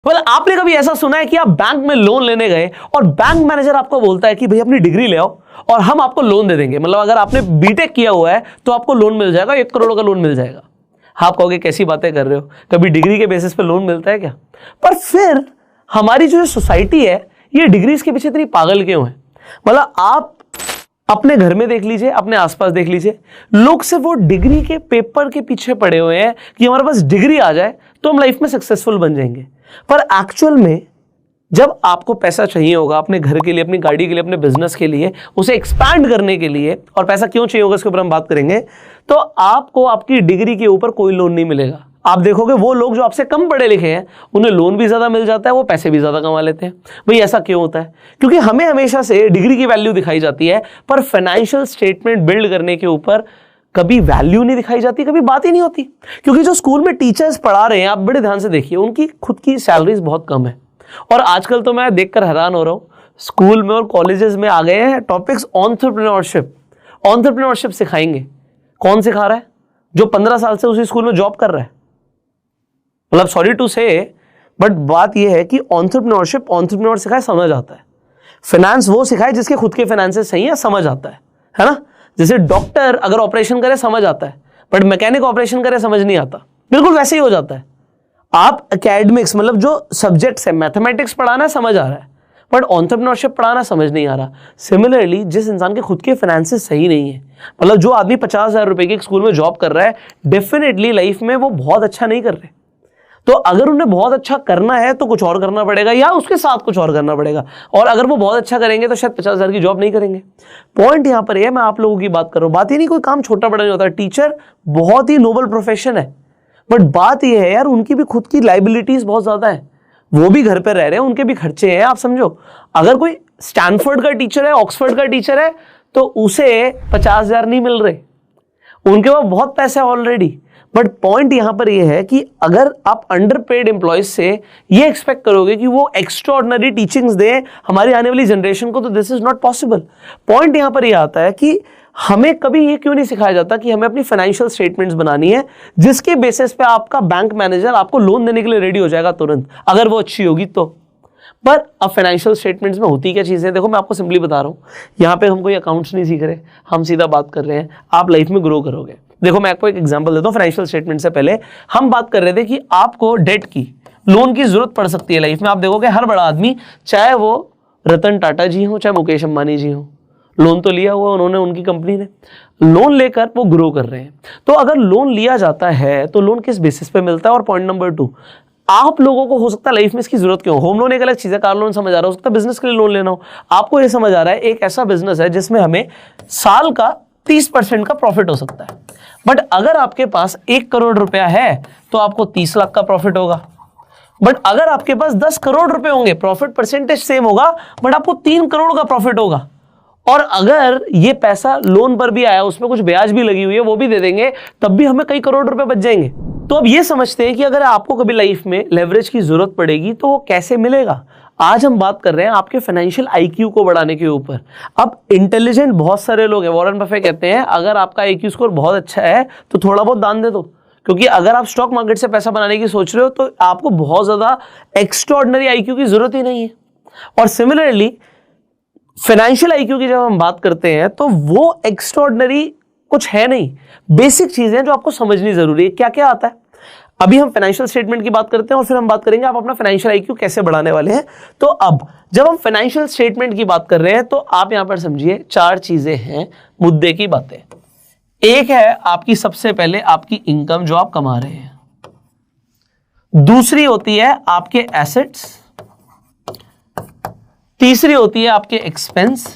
आपने कभी ऐसा सुना है कि आप बैंक में लोन लेने गए और बैंक मैनेजर आपको बोलता है कि भाई अपनी डिग्री ले आओ और हम आपको लोन दे देंगे। मतलब अगर आपने बीटेक किया हुआ है तो आपको लोन मिल जाएगा, 1 करोड़ का लोन मिल जाएगा। आप कहोगे कैसी बातें कर रहे हो, कभी डिग्री के बेसिस पे लोन मिलता है क्या? पर फिर हमारी जो सोसाइटी है ये डिग्रीज के पीछे इतनी पागल क्यों है? मतलब आप अपने घर में देख लीजिए, अपने आसपास देख लीजिए, लोग सिर्फ वो डिग्री के पेपर के पीछे पड़े हुए हैं कि हमारे पास डिग्री आ जाए तो हम लाइफ में सक्सेसफुल बन जाएंगे। पर एक्चुअल में जब आपको पैसा चाहिए होगा अपने घर के लिए, अपनी गाड़ी के लिए, अपने बिजनेस के लिए, उसे एक्सपैंड करने के लिए, और पैसा क्यों चाहिए होगा इसके ऊपर हम बात करेंगे, तो आपको आपकी डिग्री के ऊपर कोई लोन नहीं मिलेगा। आप देखोगे वो लोग जो आपसे कम पढ़े लिखे हैं उन्हें लोन भी ज्यादा मिल जाता है, वो पैसे भी ज्यादा कमा लेते हैं। भाई ऐसा क्यों होता है? क्योंकि हमें हमेशा से डिग्री की वैल्यू दिखाई जाती है पर फाइनेंशियल स्टेटमेंट बिल्ड करने के ऊपर कभी वैल्यू नहीं दिखाई जाती, कभी बात ही नहीं होती। क्योंकि जो स्कूल में टीचर्स पढ़ा रहे हैं, आप बड़े ध्यान से देखिए, उनकी खुद की सैलरीज बहुत कम है। और आजकल तो मैं देखकर हैरान हो रहा हूं, स्कूल में और कॉलेजेस में आ गए हैं टॉपिक्स एंटरप्रेन्योरशिप। एंटरप्रेन्योरशिप सिखाएंगे। कौन सिखा रहा है? जो 15 साल से उसी स्कूल में जॉब कर रहा है। मतलब सॉरी टू से, बट बात यह है कि एंटरप्रेन्योर सिखाए, समझ आता है। फाइनेंस वो सिखाए जिसके खुद के फाइनेंसेस सही है, समझ आता है ना? जैसे डॉक्टर अगर ऑपरेशन करे समझ आता है, बट मैकेनिक ऑपरेशन करे समझ नहीं आता। बिल्कुल वैसे ही हो जाता है। आप एकेडमिक्स मतलब जो सब्जेक्ट्स है, मैथमेटिक्स पढ़ाना समझ आ रहा है, बट एंटरप्रेन्योरशिप पढ़ाना समझ नहीं आ रहा। सिमिलरली जिस इंसान के खुद के फाइनेंसेस सही नहीं है, मतलब जो आदमी 50,000 रुपए के एक स्कूल में जॉब कर रहा है, डेफिनेटली लाइफ में वो बहुत अच्छा नहीं कर रहे। तो अगर उन्हें बहुत अच्छा करना है तो कुछ और करना पड़ेगा या उसके साथ कुछ और करना पड़ेगा। और अगर वो बहुत अच्छा करेंगे तो शायद 50,000 की जॉब नहीं करेंगे। पॉइंट यहां पर है, मैं आप लोगों की बात कर रहा हूं। बात ही नहीं कोई काम छोटा बड़ा नहीं होता। टीचर बहुत ही नोबल प्रोफेशन है, बट बात यह है यार उनकी भी खुद की लाइबिलिटीज बहुत ज्यादा है। वो भी घर पर रह रहे हैं, उनके भी खर्चे हैं। आप समझो, अगर कोई स्टैनफोर्ड का टीचर है, ऑक्सफोर्ड का टीचर है, तो उसे 50,000 नहीं मिल रहे, उनके पास बहुत पैसा है ऑलरेडी। बट पॉइंट यहां पर यह है कि अगर आप अंडरपेड एम्प्लॉयज से ये एक्सपेक्ट करोगे कि वो एक्स्ट्राऑर्डिनरी टीचिंग्स दे हमारी आने वाली जनरेशन को, तो this is not possible. Point यहां पर यह आता है कि हमें कभी ये क्यों नहीं सिखाया जाता कि हमें अपनी फाइनेंशियल स्टेटमेंट्स बनानी है, जिसके बेसिस पे आपका बैंक मैनेजर आपको लोन देने के लिए रेडी हो जाएगा तुरंत, अगर वो अच्छी होगी तो। पर अब फाइनेंशियल स्टेटमेंट्स में होती क्या चीजें, देखो मैं आपको सिंपली बता रहा हूं। यहां पे हम कोई अकाउंट्स नहीं सीख रहे, हम सीधा बात कर रहे हैं आप लाइफ में ग्रो करोगे। देखो मैं आपको एक एग्जांपल देता हूं। फाइनेंशियल स्टेटमेंट से पहले हम बात कर रहे थे कि आपको डेट की, लोन की जरूरत पड़ सकती है लाइफ में। आप देखोगे हर बड़ा आदमी, चाहे वो रतन टाटा जी हो, चाहे मुकेश अंबानी जी हो, लोन तो लिया हुआ उन्होंने, उनकी कंपनी ने लोन लेकर वो ग्रो कर रहे हैं। तो अगर लोन लिया जाता है तो लोन किस बेसिस पे मिलता है? और पॉइंट नंबर 2, आप लोगों को हो सकता है लाइफ में इसकी जरूरत क्यों? होम लोन एक अलग चीज है, कार लोन समझ आ रहा हो सकता है, बिजनेस के लिए लोन लेना हो। आपको ये समझ आ रहा है एक ऐसा बिजनेस है जिसमें हमें साल का 30% का प्रॉफिट हो सकता है। बट अगर आपके पास 1 करोड़ रुपया है तो आपको 30 लाख का प्रॉफिट होगा। बट अगर आपके पास 10 करोड़ रुपए होंगे, प्रॉफिट परसेंटेज सेम होगा, बट आपको 3 करोड़ का प्रॉफिट होगा। और अगर ये पैसा लोन पर भी आया, उसमें कुछ ब्याज भी लगी हुई है, वो भी दे देंगे, तब भी हमें कई करोड़ रुपए बच जाएंगे। तो अब ये समझते हैं कि अगर आपको कभी लाइफ में लेवरेज की जरूरत पड़ेगी तो वो कैसे मिलेगा। आज हम बात कर रहे हैं आपके फाइनेंशियल आईक्यू को बढ़ाने के ऊपर। अब इंटेलिजेंट बहुत सारे लोग हैं। वॉरेन बफेट कहते हैं अगर आपका आईक्यू स्कोर बहुत अच्छा है तो थोड़ा बहुत दान दे दो, क्योंकि अगर आप स्टॉक मार्केट से पैसा बनाने की सोच रहे हो तो आपको बहुत ज्यादा एक्स्ट्राऑर्डिनरी आईक्यू की जरूरत ही नहीं है। और सिमिलरली फाइनेंशियल आईक्यू की जब हम बात करते हैं तो वो एक्स्ट्राऑर्डिनरी कुछ है नहीं, बेसिक चीजें जो आपको समझनी जरूरी है। क्या क्या आता है? अभी हम फाइनेंशियल स्टेटमेंट की बात करते हैं और फिर हम बात करेंगे आप अपना फाइनेंशियल आईक्यू कैसे बढ़ाने वाले हैं। तो अब जब हम फाइनेंशियल स्टेटमेंट की बात कर रहे हैं तो आप यहां पर समझिए 4 चीजें हैं मुद्दे की बातें। एक है आपकी सबसे पहले आपकी इनकम जो आप कमा रहे हैं, दूसरी होती है आपके एसेट्स, तीसरी होती है आपके एक्सपेंस,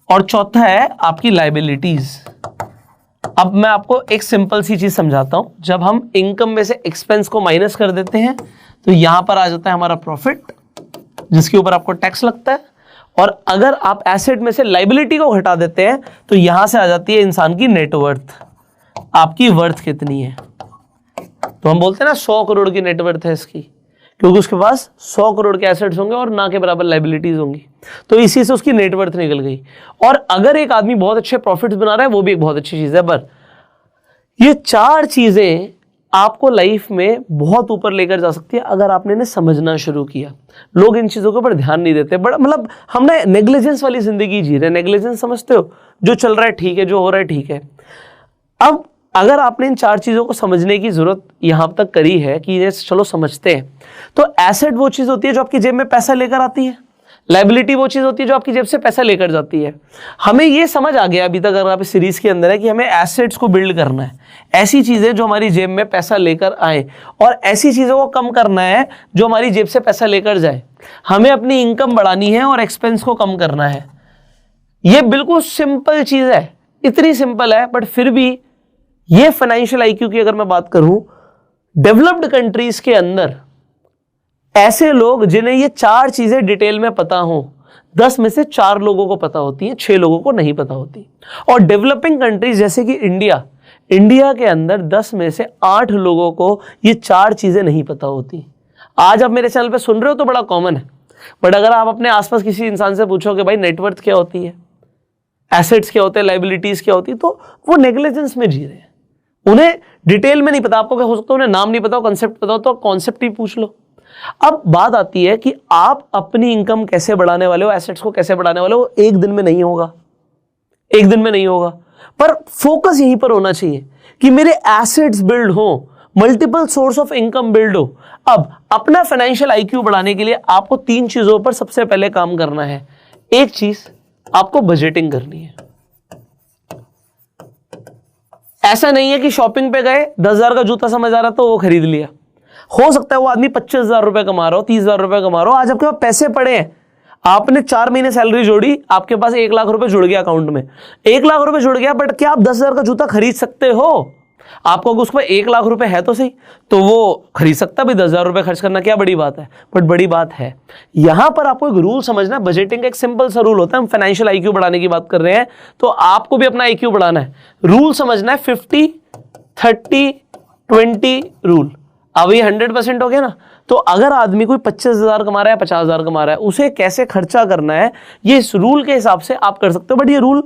और चौथा है आपकी लायबिलिटीज। अब मैं आपको एक सिंपल सी चीज समझाता हूं। जब हम इनकम में से एक्सपेंस को माइनस कर देते हैं तो यहां पर आ जाता है हमारा प्रॉफिट, जिसके ऊपर आपको टैक्स लगता है। और अगर आप एसेट में से लायबिलिटी को घटा देते हैं तो यहां से आ जाती है इंसान की नेटवर्थ, आपकी वर्थ कितनी है। तो हम बोलते हैं ना 100 करोड़ की नेटवर्थ है इसकी, क्योंकि उसके पास 100 करोड़ के एसेट्स होंगे और ना के बराबर लायबिलिटीज होंगी, तो इसी से उसकी नेटवर्थ निकल गई। और अगर एक आदमी बहुत अच्छे प्रॉफिट्स बना रहा है वो भी एक बहुत अच्छी चीज है। पर ये 4 चीजें आपको लाइफ में बहुत ऊपर लेकर जा सकती है अगर आपने इन्हें समझना शुरू किया। लोग इन चीज़ों के ऊपर ध्यान नहीं देते, बड़ा मतलब हम ना नेग्लिजेंस वाली जिंदगी जी रहे हैं। नेग्लिजेंस समझते हो, जो चल रहा है ठीक है, जो हो रहा है ठीक है। अब अगर आपने इन 4 चीज़ों को समझने की जरूरत यहां तक करी है कि ये चलो समझते हैं, तो एसेट वो चीज़ होती है जो आपकी जेब में पैसा लेकर आती है, लाइबिलिटी वो चीज़ होती है जो आपकी जेब से पैसा लेकर जाती है। हमें ये समझ आ गया अभी तक, अगर आप इस सीरीज के अंदर है, कि हमें एसेट्स को बिल्ड करना है, ऐसी चीज़ें जो हमारी जेब में पैसा लेकर आए, और ऐसी चीज़ों को कम करना है जो हमारी जेब से पैसा लेकर जाए। हमें अपनी इनकम बढ़ानी है और एक्सपेंस को कम करना है। ये बिल्कुल सिंपल चीज़ है, इतनी सिंपल है, बट फिर भी ये फाइनेंशियल आईक्यू की अगर मैं बात करूं, डेवलप्ड कंट्रीज के अंदर ऐसे लोग जिन्हें ये 4 चीजें डिटेल में पता हो, 10 में से 4 लोगों को पता होती हैं, 6 लोगों को नहीं पता होती। और डेवलपिंग कंट्रीज जैसे कि इंडिया के अंदर 10 में से 8 लोगों को ये 4 चीजें नहीं पता होती। आज आप मेरे चैनल पे सुन रहे हो तो बड़ा कॉमन है, बट अगर आप अपने आसपास किसी इंसान से पूछोगे भाई नेटवर्थ क्या होती है, एसेट्स क्या होते हैं, लाइबिलिटीज क्या होती है, तो वो नेग्लिजेंस में जी रहे हैं। उन्हें डिटेल में नहीं पता। आपको क्या हो सकता है उन्हें नाम नहीं पता हो, कंसेप्ट पता हो तो कॉन्सेप्ट ही पूछ लो। अब बात आती है कि आप अपनी इनकम कैसे बढ़ाने वाले हो, एसेट्स को कैसे बढ़ाने वाले हो। एक दिन में नहीं होगा, एक दिन में नहीं होगा, पर फोकस यहीं पर होना चाहिए कि मेरे एसेट्स बिल्ड हो, multiple source of income build हो। अब अपना फाइनेंशियल आईक्यू बढ़ाने के लिए आपको 3 चीजों पर सबसे पहले काम करना है। एक चीज, आपको बजटिंग करनी है। ऐसा नहीं है कि शॉपिंग पे गए, 10,000 का जूता समझ आ रहा तो वो खरीद लिया। हो सकता है वो आदमी 25,000 रुपए कमा रहा हो, 30,000 रुपए कमा रहा हो, आज आपके पास पैसे पड़े हैं, आपने 4 महीने सैलरी जोड़ी, आपके पास 1 लाख रुपए जुड़ गया अकाउंट में, 1 लाख रुपए जुड़ गया, बट क्या आप 10,000 का जूता खरीद सकते हो? आपको अगर उसमें 1 लाख रुपए है तो सही, तो वो खरीद सकता भी। 10,000 रुपए खर्च करना क्या बड़ी बात है? बट बड़ी बात है यहां पर आपको एक रूल समझना है। बजटिंग का एक सिंपल सा रूल होता है। हम फाइनेंशियल आईक्यू बढ़ाने की बात कर रहे हैं, तो आपको भी अपना आईक्यू बढ़ाना है। रूल समझना है 50, 30, 20 रूल। अब ये 100% हो गया ना। तो अगर आदमी कोई 25,000 कमा रहा है, 50,000 कमा रहा है, उसे कैसे खर्चा करना है, ये इस रूल के हिसाब से आप कर सकते हो। बट ये रूल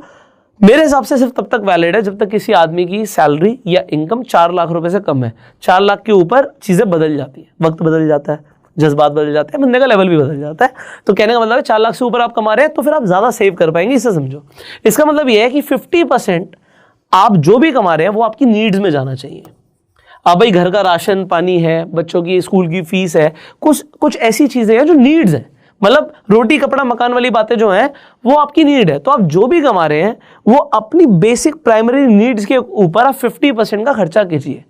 मेरे हिसाब से सिर्फ तब तक वैलिड है जब तक किसी आदमी की सैलरी या इनकम 4 लाख रुपए से कम है। 4 लाख के ऊपर चीजें बदल जाती है, वक्त बदल जाता है, जज्बात बदल जाते हैं, बंदे का लेवल भी बदल जाता है। तो कहने का मतलब है 4 लाख से ऊपर आप कमा रहे हैं तो फिर आप ज्यादा सेव कर पाएंगे, इसे समझो। इसका मतलब यह है कि 50% आप जो भी कमा रहे हैं वो आपकी नीड्स में जाना चाहिए। अब भाई घर का राशन पानी है, बच्चों की स्कूल की फीस है, कुछ ऐसी चीजें हैं जो नीड्स हैं, मतलब रोटी कपड़ा मकान वाली बातें जो हैं वो आपकी नीड है। तो आप जो भी कमा रहे हैं वो अपनी बेसिक प्राइमरी नीड्स के ऊपर आप 50% का खर्चा कीजिए।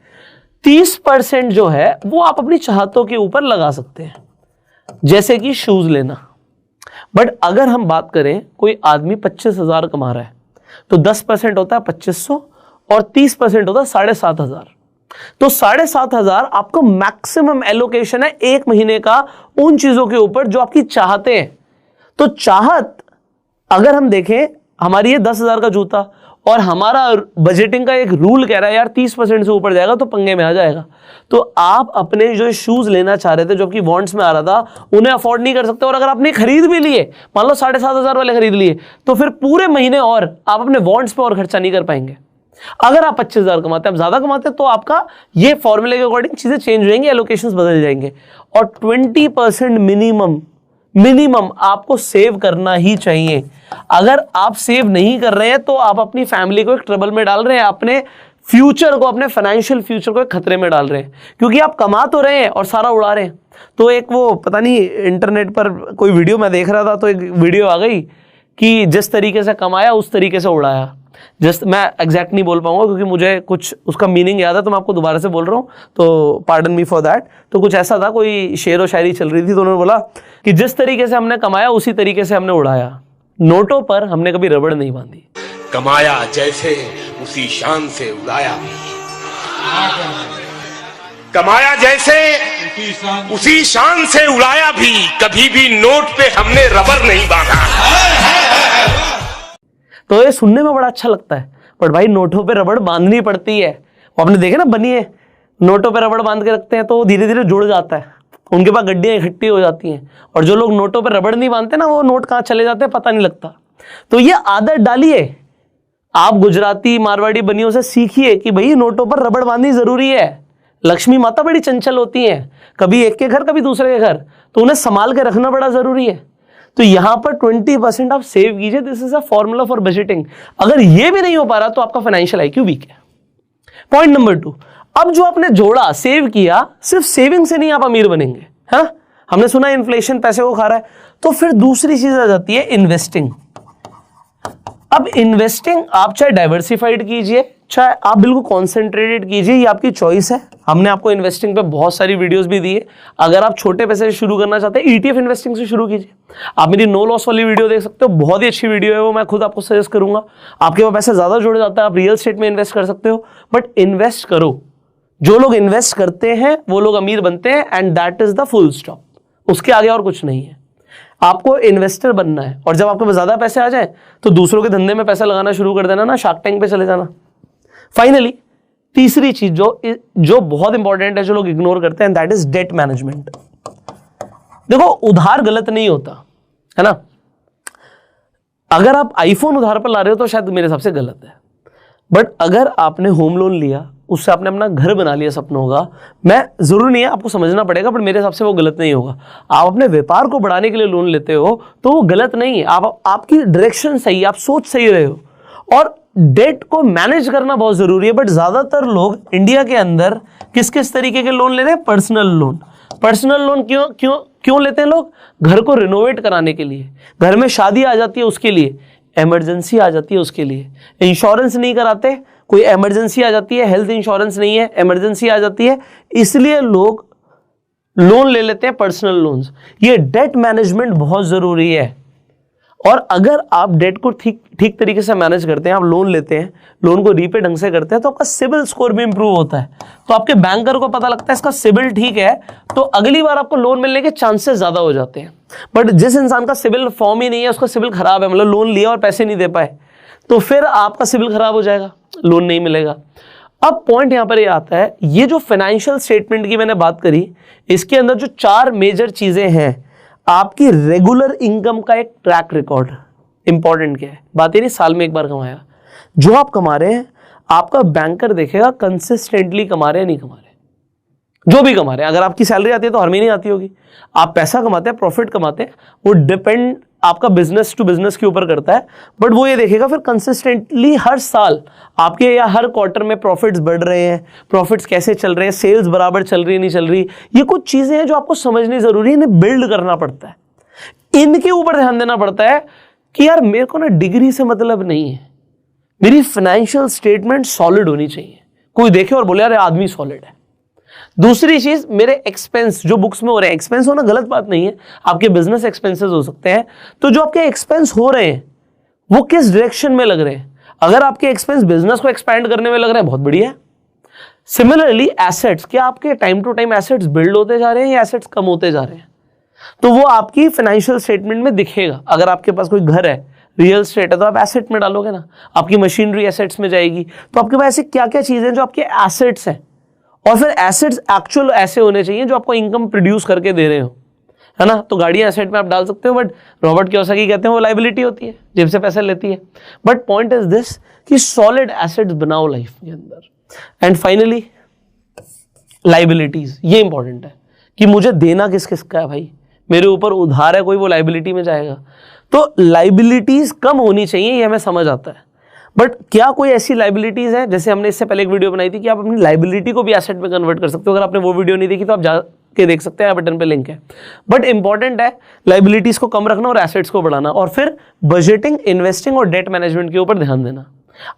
30% जो है वो आप अपनी चाहतों के ऊपर लगा सकते हैं, जैसे कि शूज लेना। बट अगर हम बात करें कोई आदमी 25,000 कमा रहा है तो 10% होता है 2,500 और 30% होता है 7,500। तो 7,500 आपको मैक्सिमम एलोकेशन है 1 महीने का उन चीजों के ऊपर जो आपकी चाहते हैं। तो चाहत अगर हम देखें, हमारी ये 10,000 का जूता और हमारा बजटिंग का एक रूल कह रहा है यार 30% से ऊपर जाएगा तो पंगे में आ जाएगा। तो आप अपने जो शूज लेना चाह रहे थे, जो आपकी वॉन्ट्स में आ रहा था, उन्हें अफोर्ड नहीं कर सकते। और अगर आपने खरीद भी लिए, मान लो 7,500 वाले खरीद लिए, तो फिर पूरे महीने और आप अपने वॉन्ट्स पे और खर्चा नहीं कर पाएंगे। अगर आप 25,000 कमाते हैं, आप ज्यादा कमाते हैं, तो आपका ये फॉर्मूले के अकॉर्डिंग चीजें चेंज हो जाएंगी, एलोकेशंस बदल जाएंगे। और 20% मिनिमम आपको सेव करना ही चाहिए। अगर आप सेव नहीं कर रहे हैं तो आप अपनी फैमिली को एक ट्रबल में डाल रहे हैं, अपने फ्यूचर को, अपने फाइनेंशियल फ्यूचर को एक खतरे में डाल रहे हैं, क्योंकि आप कमा तो रहे हैं और सारा उड़ा रहे हैं। तो एक वो पता नहीं इंटरनेट पर कोई वीडियो मैं देख रहा था, तो एक वीडियो आ गई कि जिस तरीके से कमाया उस तरीके से उड़ाया। जस्ट मैं एग्जैक्ट नहीं बोल पाऊंगा क्योंकि मुझे कुछ उसका मीनिंग याद है, तो मैं आपको दोबारा से बोल रहा हूँ, तो पार्डन मी फॉर दैट। तो कुछ ऐसा था, कोई शेर व शायरी चल रही थी, तो उन्होंने बोला कि जिस तरीके से हमने कमाया उसी तरीके से हमने उड़ाया, नोटों पर हमने कभी रबड़ नहीं बांधी। कमाया जैसे उसी शान से उड़ाया, कमाया जैसे उसी शान से उड़ाया भी, कभी भी नोट पे हमने रबर नहीं बांधा। तो ये सुनने में बड़ा अच्छा लगता है, बट भाई नोटों पे रबड़ बांधनी पड़ती है। वो आपने देखे ना, बनिए नोटों पे रबड़ बांध के रखते हैं तो धीरे धीरे जुड़ जाता है, उनके पास गड्डियां इकट्ठी हो जाती हैं। और जो लोग नोटों पे रबड़ नहीं बांधते ना, वो नोट कहाँ चले जाते हैं पता नहीं लगता। तो ये आदत डालिए, आप गुजराती मारवाड़ी बनियों से सीखिए कि भाई नोटों पर रबड़ बांधनी जरूरी है। लक्ष्मी माता बड़ी चंचल होती हैं, कभी एक के घर कभी दूसरे के घर, तो उन्हें संभाल के रखना बड़ा जरूरी है। तो यहां पर 20% आप सेव कीजिए। This is a formula for budgeting. अगर ये भी नहीं हो पा रहा तो आपका फाइनेंशियल आईक्यू वीक है। पॉइंट नंबर 2, अब जो आपने जोड़ा, सेव किया, सिर्फ सेविंग से नहीं आप अमीर बनेंगे, है ना। हमने सुना इन्फ्लेशन पैसे को खा रहा है, तो फिर दूसरी चीज आ जाती है इन्वेस्टिंग। अब इन्वेस्टिंग आप चाहे डाइवर्सिफाइड कीजिए, चाहे आप बिल्कुल कॉन्सेंट्रेटेड कीजिए, ये आपकी चॉइस है। हमने आपको इन्वेस्टिंग पे बहुत सारी वीडियोस भी दी है। अगर आप छोटे पैसे से शुरू करना चाहते हैं, ईटीएफ इन्वेस्टिंग से शुरू कीजिए। आप मेरी नो लॉस वाली वीडियो देख सकते हो, बहुत ही अच्छी वीडियो है वो, मैं खुद आपको सजेस्ट करूंगा। आपके पास पैसे ज्यादा जुड़ जाता है, आप रियल एस्टेट में इन्वेस्ट कर सकते हो, बट इन्वेस्ट करो। जो लोग इन्वेस्ट करते हैं वो लोग अमीर बनते हैं, and that is the full stop. उसके आगे और कुछ नहीं है। आपको इन्वेस्टर बनना है, और जब आपके पास ज्यादा पैसे आ जाए तो दूसरों के धंधे में पैसा लगाना शुरू कर देना ना, शार्क टैंक पे चले जाना। फाइनली तीसरी चीज जो बहुत इंपॉर्टेंट है, जो लोग इग्नोर करते हैं, दैट इज डेट मैनेजमेंट। देखो, उधार गलत नहीं होता है ना। अगर आप आईफोन उधार पर ला रहे हो तो शायद मेरे हिसाब से गलत है, बट अगर आपने होम लोन लिया, उससे आपने अपना घर बना लिया सपनों का, मैं जरूर नहीं है, आपको समझना पड़ेगा, बट मेरे हिसाब से वो गलत नहीं होगा। आप अपने व्यापार को बढ़ाने के लिए लोन लेते हो तो वो गलत नहीं है। आपकी डायरेक्शन सही है, आप सोच सही रहे हो, और डेट को मैनेज करना बहुत जरूरी है। बट ज्यादातर लोग इंडिया के अंदर किस किस तरीके के लोन ले रहे हैं? Personal loan. पर्सनल लोन क्यों लेते हैं लोग? घर को रिनोवेट कराने के लिए, घर में शादी आ जाती है उसके लिए, इमरजेंसी आ जाती है उसके लिए। इंश्योरेंस नहीं कराते, कोई इमरजेंसी आ जाती है, हेल्थ इंश्योरेंस नहीं है, इमरजेंसी आ जाती है, इसलिए लोग लोन ले लेते हैं, पर्सनल लोन्स। ये डेट मैनेजमेंट बहुत जरूरी है। और अगर आप डेट को ठीक तरीके से मैनेज करते हैं, आप लोन लेते हैं, लोन को रीपे ढंग से करते हैं, तो आपका सिबिल स्कोर भी इंप्रूव होता है। तो आपके बैंकर को पता लगता है इसका सिबिल ठीक है, तो अगली बार आपको लोन मिलने के चांसेस ज्यादा हो जाते हैं। बट जिस इंसान का सिबिल फॉर्म ही नहीं है, उसका सिबिल खराब है, मतलब लोन लिया और पैसे नहीं दे पाए, तो फिर आपका सिबिल खराब हो जाएगा, लोन नहीं मिलेगा। अब पॉइंट यहां पर ये आता है, ये जो फाइनेंशियल स्टेटमेंट की मैंने बात करी, इसके अंदर जो 4 मेजर चीजें हैं, आपकी रेगुलर इनकम का एक ट्रैक रिकॉर्ड। इंपॉर्टेंट क्या है? बात ये नहीं साल में एक बार कमाया, जो आप कमा रहे हैं आपका बैंकर देखेगा कंसिस्टेंटली कमा रहे हैं नहीं कमा रहे। जो भी कमा रहे हैं, अगर आपकी सैलरी आती है तो हर महीने आती होगी, आप पैसा कमाते हैं, प्रॉफिट कमाते हैं, वो डिपेंड आपका बिजनेस टू बिजनेस के ऊपर करता है, बट वो ये देखेगा फिर कंसिस्टेंटली हर साल आपके या हर क्वार्टर में प्रॉफिट्स बढ़ रहे हैं, प्रॉफिट्स कैसे चल रहे हैं, सेल्स बराबर चल रही है नहीं चल रही। ये कुछ चीजें हैं जो आपको समझनी जरूरी है, इन्हें बिल्ड करना पड़ता है, इनके ऊपर ध्यान देना पड़ता है कि यार मेरे को ना डिग्री से मतलब नहीं है, मेरी फाइनेंशियल स्टेटमेंट सॉलिड होनी चाहिए। कोई देखे और बोले यार आदमी सॉलिड है। दूसरी चीज, मेरे एक्सपेंस जो बुक्स में हो रहे हैं, एक्सपेंस होना गलत बात नहीं है, आपके बिजनेस एक्सपेंसेस हो सकते हैं, तो जो आपके एक्सपेंस हो रहे हैं वो किस डायरेक्शन में लग रहे हैं। अगर आपके एक्सपेंस बिजनेस को एक्सपैंड करने में लग रहे हैं, बहुत बढ़िया है। सिमिलरली एसेट्स, क्या आपके time to time assets build होते जा रहे हैं या एसेट्स कम होते जा रहे हैं, तो वो आपकी फाइनेंशियल स्टेटमेंट में दिखेगा। अगर आपके पास कोई घर है, रियल एस्टेट है, तो आप एसेट में डालोगे ना, आपकी मशीनरी एसेट्स में जाएगी, तो आपके पास ऐसे क्या क्या चीजें जो आपके एसेट्स हैं, और फिर एसेट्स एक्चुअल ऐसे होने चाहिए जो आपको इनकम प्रोड्यूस करके दे रहे हो, है ना। तो गाड़ियां एसेट में आप डाल सकते हो, बट रॉबर्ट कियोसाकी कहते हैं वो लाइबिलिटी होती है, जेब से पैसे लेती है। बट पॉइंट इज दिस कि सॉलिड एसेट्स बनाओ लाइफ के अंदर। एंड फाइनली लाइबिलिटीज, ये इंपॉर्टेंट है कि मुझे देना किस किस का है भाई, मेरे ऊपर उधार है कोई, वो लाइबिलिटी में जाएगा। तो लाइबिलिटीज कम होनी चाहिए, ये हमें समझ आता है, बट क्या कोई ऐसी लाइबिलिटीज है, जैसे हमने इससे पहले एक वीडियो बनाई थी कि आप अपनी लाइबिलिटी को भी एसेट में कन्वर्ट कर सकते हो। अगर आपने वो वीडियो नहीं देखी तो आप जाके देख सकते हैं, बटन पे लिंक है। बट इंपॉर्टेंट है लाइबिलिटीज को कम रखना और एसेट्स को बढ़ाना, और फिर बजटिंग, इन्वेस्टिंग और डेट मैनेजमेंट के ऊपर ध्यान देना।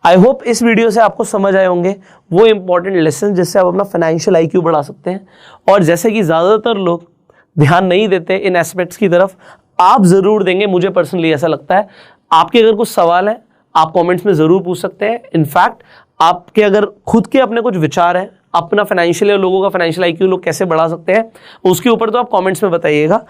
आई होप इस वीडियो से आपको समझ आए होंगे वो इंपॉर्टेंट लेसन जिससे आप अपना फाइनेंशियल आईक्यू बढ़ा सकते हैं। और जैसे कि ज्यादातर लोग ध्यान नहीं देते इन एस्पेक्ट्स की तरफ, आप जरूर देंगे, मुझे पर्सनली ऐसा लगता है। आपके अगर कुछ सवाल है आप कमेंट्स में जरूर पूछ सकते हैं। इनफैक्ट आपके अगर खुद के अपने कुछ विचार हैं, अपना फाइनेंशियल या लोगों का फाइनेंशियल आईक्यू लोग कैसे बढ़ा सकते हैं, उसके ऊपर तो आप कमेंट्स में बताइएगा।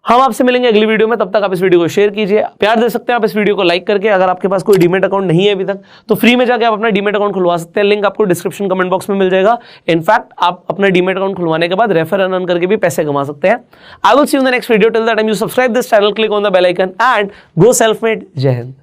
हम आपसे मिलेंगे अगली वीडियो में, तब तक आप इस वीडियो को शेयर कीजिए, प्यार दे सकते हैं आप इस वीडियो को लाइक करके। अगर आपके पास कोई डीमेट अकाउंट नहीं है अभी तक, तो फ्री में जाके आप अपना डीमेट अकाउंट खुलवा सकते हैं, लिंक आपको डिस्क्रिप्शन कमेंट बॉक्स में मिल जाएगा। इनफैक्ट आप अपना डीमेट अकाउंट खुलवाने के बाद रेफर एंड अर्न करके भी पैसे कमा सकते हैं। I will see you in the next video, till that time you subscribe this channel, click on the bell icon and go self made. Jai Hind.